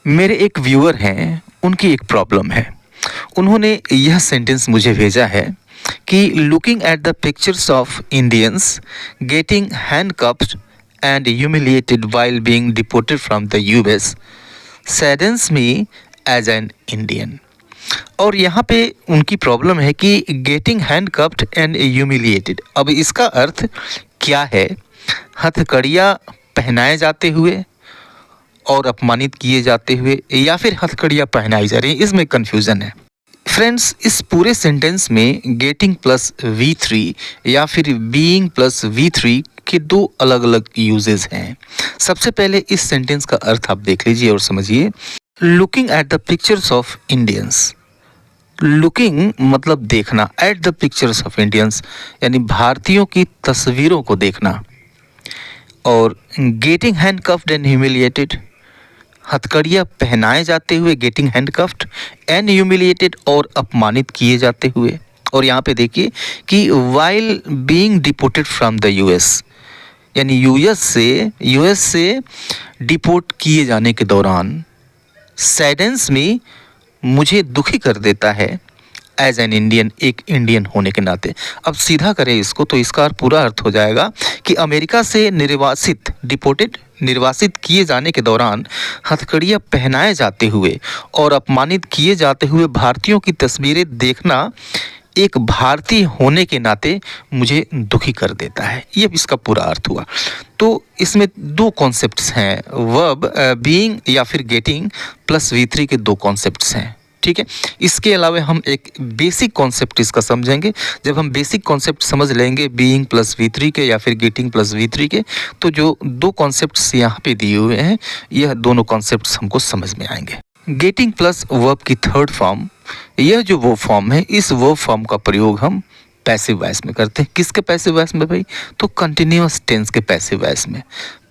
मेरे एक व्यूअर हैं, उनकी एक प्रॉब्लम है। उन्होंने यह सेंटेंस मुझे भेजा है कि looking at the pictures of Indians getting handcuffed and humiliated while being deported from the US saddens me as an Indian. और यहाँ पे उनकी प्रॉब्लम है कि गेटिंग हैंडकफ्ड एंड ह्यूमिलिएटेड। अब इसका अर्थ क्या है? हथकड़ियाँ पहनाए जाते हुए और अपमानित किए जाते हुए, या फिर हथकड़ियाँ पहनाई जा रही हैं, इसमें कन्फ्यूज़न है। फ्रेंड्स, इस पूरे सेंटेंस में गेटिंग प्लस V3 या फिर बीइंग प्लस V3 के दो अलग अलग यूजेस हैं। सबसे पहले इस सेंटेंस का अर्थ आप देख लीजिए और समझिए। Looking at the pictures of Indians, looking मतलब देखना, eight the pictures of Indians यानी भारतीयों की तस्वीरों को देखना, और गेटिंग हैंडकफ्ड एंड ह्यूमिलिएटेड, हथकड़ियाँ पहनाए जाते हुए, गेटिंग हैंडकफ्ड एंड ह्यूमिलिएटेड और अपमानित किए जाते हुए। और यहाँ पे देखिए कि while being deported from the US, यानी यूएस से डिपोर्ट किए जाने के दौरान, सैडेंस में मुझे दुखी कर देता है एज एन इंडियन, एक इंडियन होने के नाते। अब सीधा करें इसको तो इसका पूरा अर्थ हो जाएगा कि अमेरिका से निर्वासित किए जाने के दौरान हथकड़ियाँ पहनाए जाते हुए और अपमानित किए जाते हुए भारतीयों की तस्वीरें देखना एक भारतीय होने के नाते मुझे दुखी कर देता है। ये इसका पूरा अर्थ हुआ। तो इसमें दो कॉन्सेप्ट्स हैं, वर्ब बीइंग या फिर गेटिंग प्लस V3 के दो कॉन्सेप्ट्स हैं। ठीक है, इसके अलावा हम एक बेसिक कॉन्सेप्ट इसका समझेंगे। जब हम बेसिक कॉन्सेप्ट समझ लेंगे बीइंग प्लस V3 के या फिर गेटिंग प्लस V3 के, तो जो दो कॉन्सेप्ट्स यहाँ पे दिए हुए हैं, यह दोनों कॉन्सेप्ट्स हमको समझ में आएंगे। गेटिंग प्लस वर्ब की थर्ड फॉर्म, यह जो वर्ब फॉर्म है, इस वर्ब फॉर्म का प्रयोग हम पैसिव वॉइस में करते हैं। किसके पैसिव वॉइस में भाई? तो कंटिन्यूअस टेंस के पैसिव वॉइस में,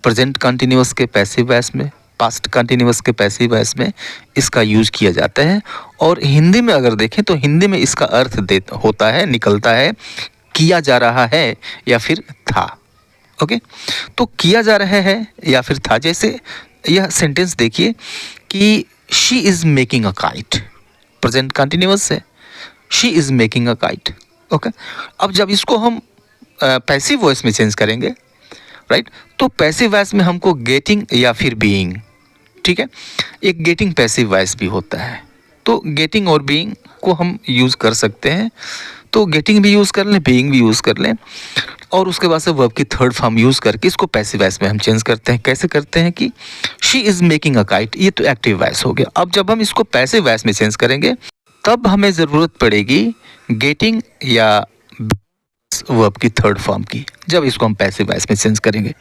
प्रेजेंट कंटिन्यूअस के पैसिव वॉइस में, पास्ट कंटिन्यूअस के पैसिव वॉइस में इसका यूज किया जाता है। और हिंदी में अगर देखें तो हिंदी में इसका अर्थ निकलता है किया जा रहा है या फिर था। ओके, तो किया जा रहा है या फिर था। जैसे यह सेंटेंस देखिए कि she is making a kite, present continuous है, she is making a kite. Okay, अब जब इसको हम पैसिव वॉइस में चेंज करेंगे, राइट, तो पैसिव वॉइस में हमको गेटिंग या फिर बीइंग, ठीक है, एक गेटिंग पैसिव वॉइस भी होता है। तो गेटिंग और बीइंग को हम यूज़ कर सकते हैं। तो गेटिंग भी यूज़ कर लें, बीइंग भी यूज़ कर लें, और उसके बाद से वर्ब की थर्ड फॉर्म यूज़ करके इसको पैसिव वॉइस में हम चेंज करते हैं। कैसे करते हैं कि she is making a kite, ये तो एक्टिव वॉइस हो गया। अब जब हम इसको पैसिव वॉइस में चेंज करेंगे तब हमें ज़रूरत पड़ेगी गेटिंग या वर्ब की थर्ड फॉर्म की। जब इसको हम पैसिव वॉइस में चेंज करेंगे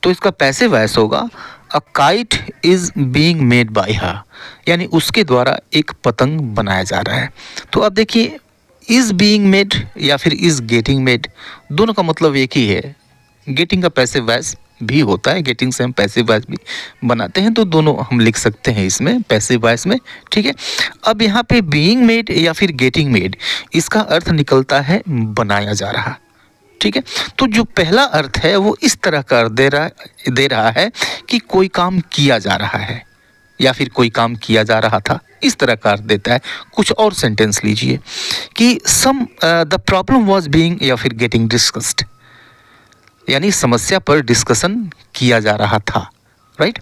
तो इसका पैसिव वॉइस होगा a kite is being made by हर, यानी उसके द्वारा एक पतंग बनाया जा रहा है। तो अब देखिए, इज़ बीइंग मेड या फिर इज़ गेटिंग मेड, दोनों का मतलब एक ही है। गेटिंग का पैसिव वॉइस भी होता है, गेटिंग से हम पैसिव वॉइस भी बनाते हैं, तो दोनों हम लिख सकते हैं इसमें पैसिव वॉइस में। ठीक है, अब यहाँ पे बीइंग मेड या फिर गेटिंग मेड, इसका अर्थ निकलता है बनाया जा रहा। ठीक है, तो जो पहला अर्थ है वो इस तरह का अर्थ दे रहा है कि कोई काम किया जा रहा है या फिर कोई काम किया जा रहा था, इस तरह का अर्थ देता है। कुछ और सेंटेंस लीजिए कि द प्रॉब्लम वाज बीइंग या फिर गेटिंग डिस्कस्ड, यानी समस्या पर डिस्कशन किया जा रहा था, राइट।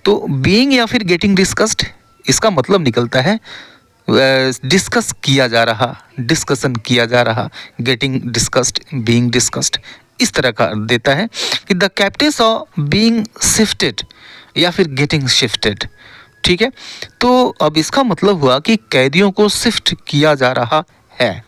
तो बीइंग या फिर गेटिंग डिस्कस्ड, इसका मतलब निकलता है डिस्कस किया जा रहा, डिस्कशन किया जा रहा, गेटिंग डिस्कस्ड, बीइंग डिस्कस्ड, इस तरह का अर्थ देता है कि the captives of being shifted या फिर गेटिंग शिफ्टेड। ठीक है, तो अब इसका मतलब हुआ कि कैदियों को शिफ्ट किया जा रहा है,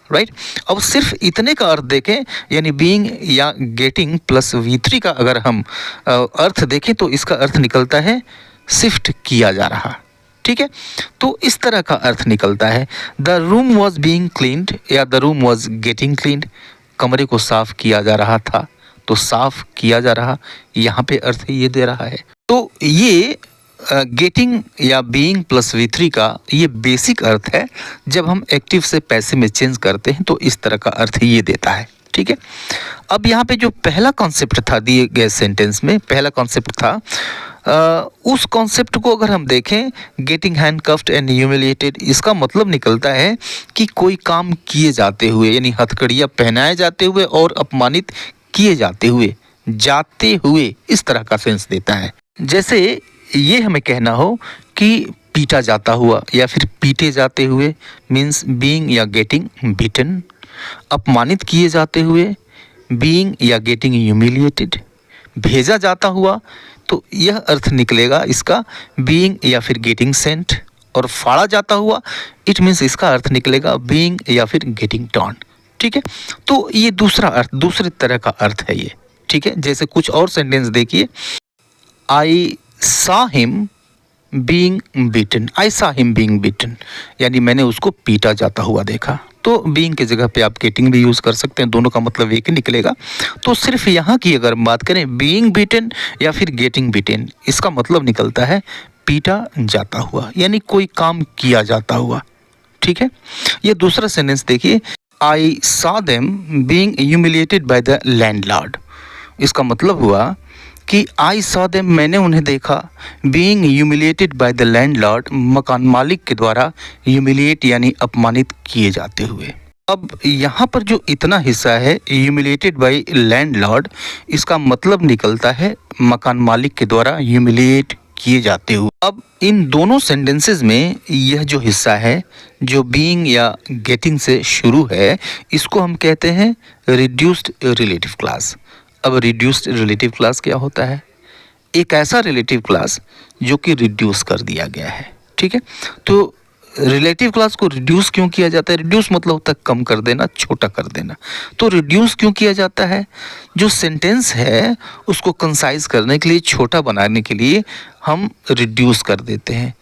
राइट। अब सिर्फ इतने का अर्थ देखें, यानी बीइंग या गेटिंग प्लस V3 का अगर हम अर्थ देखें तो इसका अर्थ निकलता है शिफ्ट किया जा रहा। ठीक है, तो इस तरह का अर्थ निकलता है। The room was being cleaned या the room was getting cleaned, कमरे को साफ किया जा रहा था, तो साफ किया जा रहा, यहाँ पे अर्थ ये दे रहा है। तो ये गेटिंग या बीइंग प्लस V3 का ये बेसिक अर्थ है। जब हम एक्टिव से पैसिव में चेंज करते हैं तो इस तरह का अर्थ ये देता है। ठीक है, अब यहाँ पे जो पहला कॉन्सेप्ट था दिए गए सेंटेंस में, पहला कॉन्सेप्ट था उस कॉन्सेप्ट को अगर हम देखें, गेटिंग हैंडकफ्ड एंड ह्यूमिलिएटेड, इसका मतलब निकलता है कि कोई काम किए जाते हुए, यानी हथकड़ियाँ पहनाए जाते हुए और अपमानित किए जाते हुए इस तरह का सेंस देता है। जैसे ये हमें कहना हो कि पीटा जाता हुआ या फिर पीटे जाते हुए, मीन्स बीइंग या गेटिंग बीटन। अपमानित किए जाते हुए, बीइंग या गेटिंग ह्यूमिलिएटेड। भेजा जाता हुआ, तो यह अर्थ निकलेगा इसका बीइंग या फिर गेटिंग सेंट। और फाड़ा जाता हुआ, इट मीन्स इसका अर्थ निकलेगा बीइंग या फिर गेटिंग टॉर्न। ठीक है, तो ये दूसरा अर्थ, दूसरे तरह का अर्थ है ये। ठीक है, जैसे कुछ और सेंटेंस देखिए, आई saw him being beaten, I saw him being beaten, यानी मैंने उसको पीटा जाता हुआ देखा। तो being की जगह पे आप getting भी यूज़ कर सकते हैं, दोनों का मतलब एक ही निकलेगा। तो सिर्फ यहाँ की अगर बात करें being beaten या फिर getting beaten, इसका मतलब निकलता है पीटा जाता हुआ, यानी कोई काम किया जाता हुआ। ठीक है, ये दूसरा सेंटेंस देखिए, I saw them being humiliated by the landlord। इसका मतलब हुआ कि आई सॉ देम, मैंने उन्हें देखा, being humiliated by the landlord, मकान मालिक के द्वारा ह्यूमिलिएट यानी अपमानित किए जाते हुए। अब यहाँ पर जो इतना हिस्सा है ह्यूमिलिएटेड बाय लैंडलॉर्ड, इसका मतलब निकलता है मकान मालिक के द्वारा ह्यूमिलिएट किए जाते हुए। अब इन दोनों सेंटेंसेस में यह जो हिस्सा है जो बीइंग या गेटिंग से शुरू है, इसको हम कहते हैं रिड्यूस्ड रिलेटिव क्लास। अब रिड्यूस्ड रिलेटिव क्लास क्या होता है? एक ऐसा रिलेटिव क्लास जो कि रिड्यूस कर दिया गया है। ठीक है, तो रिलेटिव क्लास को रिड्यूस क्यों किया जाता है? रिड्यूस मतलब होता है कम कर देना, छोटा कर देना। तो रिड्यूस क्यों किया जाता है? जो सेंटेंस है उसको कंसाइज करने के लिए, छोटा बनाने के लिए हम रिड्यूस कर देते हैं।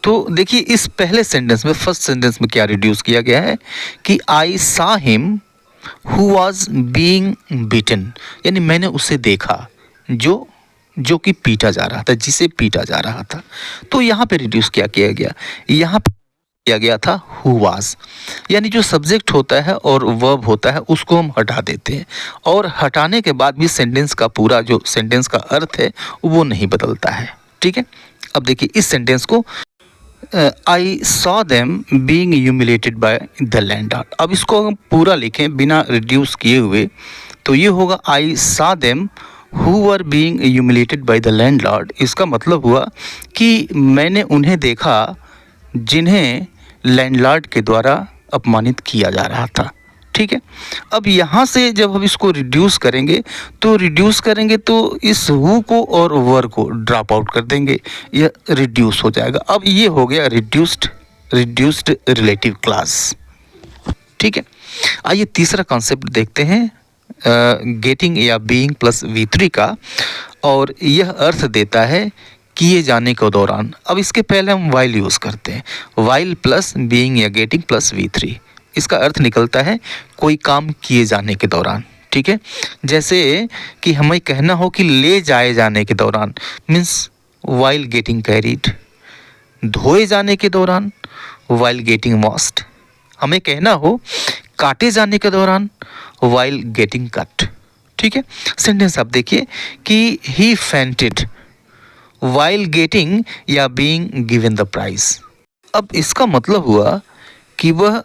तो देखिए इस पहले सेंटेंस में, फर्स्ट सेंटेंस में क्या रिड्यूस किया गया है कि I saw him who was being beaten, यानी मैंने उसे देखा जो कि पीटा जा रहा था, जिसे पीटा जा रहा था। तो यहाँ पे रिड्यूस क्या किया गया? यहाँ पे किया गया था हु वॉज, यानी जो सब्जेक्ट होता है और वर्ब होता है उसको हम हटा देते हैं, और हटाने के बाद भी सेंटेंस का पूरा जो सेंटेंस का अर्थ है वो नहीं बदलता है। ठीक है, अब देखिए इस सेंटेंस को, I saw them being humiliated by the landlord. अब इसको हम पूरा लिखें बिना रिड्यूस किए हुए, तो ये होगा I saw them who were being humiliated by the landlord. इसका मतलब हुआ कि मैंने उन्हें देखा जिन्हें लैंडलॉर्ड के द्वारा अपमानित किया जा रहा था। ठीक है, अब यहाँ से जब हम इसको रिड्यूस करेंगे तो इस हु को और वर को ड्रॉप आउट कर देंगे, यह रिड्यूस हो जाएगा। अब ये हो गया रिड्यूस्ड रिलेटिव क्लास। ठीक है, आइए तीसरा कॉन्सेप्ट देखते हैं, गेटिंग या बीइंग प्लस V3 का, और यह अर्थ देता है किए जाने के दौरान। अब इसके पहले हम वाइल यूज़ करते हैं, वाइल प्लस बीइंग या गेटिंग प्लस V3। इसका अर्थ निकलता है कोई काम किए जाने के दौरान। ठीक है, जैसे कि हमें कहना हो कि ले जाए जाने के दौरान, मीन्स वाइल गेटिंग कैरीड। धोए जाने के दौरान, वाइल गेटिंग वॉश्ड। हमें कहना हो काटे जाने के दौरान, वाइल गेटिंग कट। ठीक है, सेंटेंस आप देखिए कि ही फेंटेड वाइल गेटिंग या बीइंग गिवन द प्राइज। अब इसका मतलब हुआ कि वह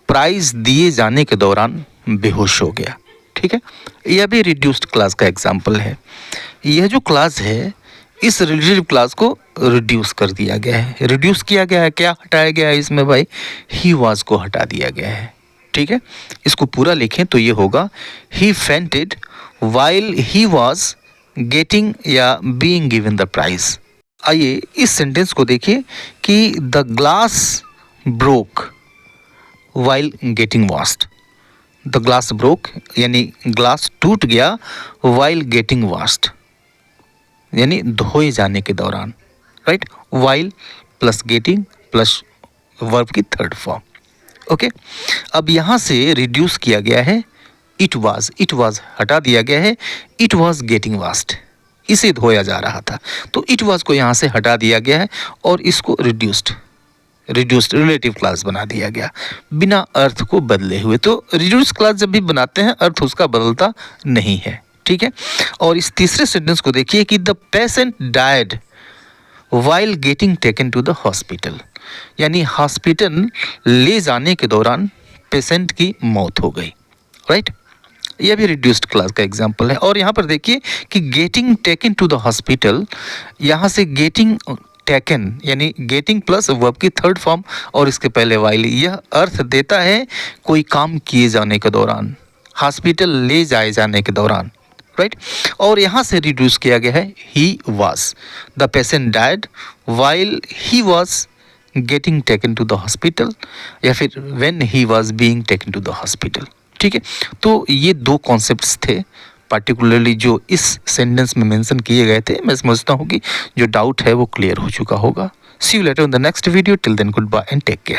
प्राइज दिए जाने के दौरान बेहोश हो गया। ठीक है, यह भी रिड्यूस्ड क्लास का एग्जाम्पल है। यह जो क्लास है, इस रिलेटिव क्लास को रिड्यूस कर दिया गया है। रिड्यूस किया गया है, क्या हटाया गया है इसमें भाई? ही वाज को हटा दिया गया है। ठीक है, इसको पूरा लिखें तो ये होगा ही fainted while he was getting या बीइंग गिवन द प्राइज। आइए इस सेंटेंस को देखिए कि the glass broke while getting washed. The glass broke यानी ग्लास टूट गया, वाइल गेटिंग वॉश्ड यानी धोए जाने के दौरान। Right, while plus getting plus verb की थर्ड फॉर्म। ओके, अब यहाँ से रिड्यूस किया गया है इट वाज हटा दिया गया है, इट वाज गेटिंग वॉश्ड, इसे धोया जा रहा था, तो इट वाज को यहाँ से हटा दिया गया है और इसको रिड्यूस्ड रिलेटिव क्लास बना दिया गया बिना अर्थ को बदले हुए। तो रिड्यूस क्लास जब भी बनाते हैं अर्थ उसका बदलता नहीं है। ठीक है, और इस तीसरे सेंटेंस को देखिए कि the patient died while getting taken to the hospital, यानी हॉस्पिटल ले जाने के दौरान पेशेंट की मौत हो गई, राइट। यह भी रिड्यूस्ड क्लास का एग्जाम्पल है। और यहाँ पर देखिए कि getting taken to the hospital, यहाँ से गेटिंग टेकन यानी गेटिंग प्लस वर्ब की थर्ड फॉर्म और इसके पहले वाइल, यह अर्थ देता है कोई काम किए जाने के दौरान, हॉस्पिटल ले जाए जाने के दौरान, राइट। और यहाँ से रिड्यूस किया गया है he was, the patient died while he was getting taken to the hospital, या फिर when he was being taken to the hospital, ठीक है। तो ये दो कॉन्सेप्ट्स थे पार्टिकुलरली जो इस सेंटेंस में मेंशन किए गए थे। मैं समझता हूँ कि जो डाउट है वो क्लियर हो चुका होगा। See you later in the next video, till then good bye and take care.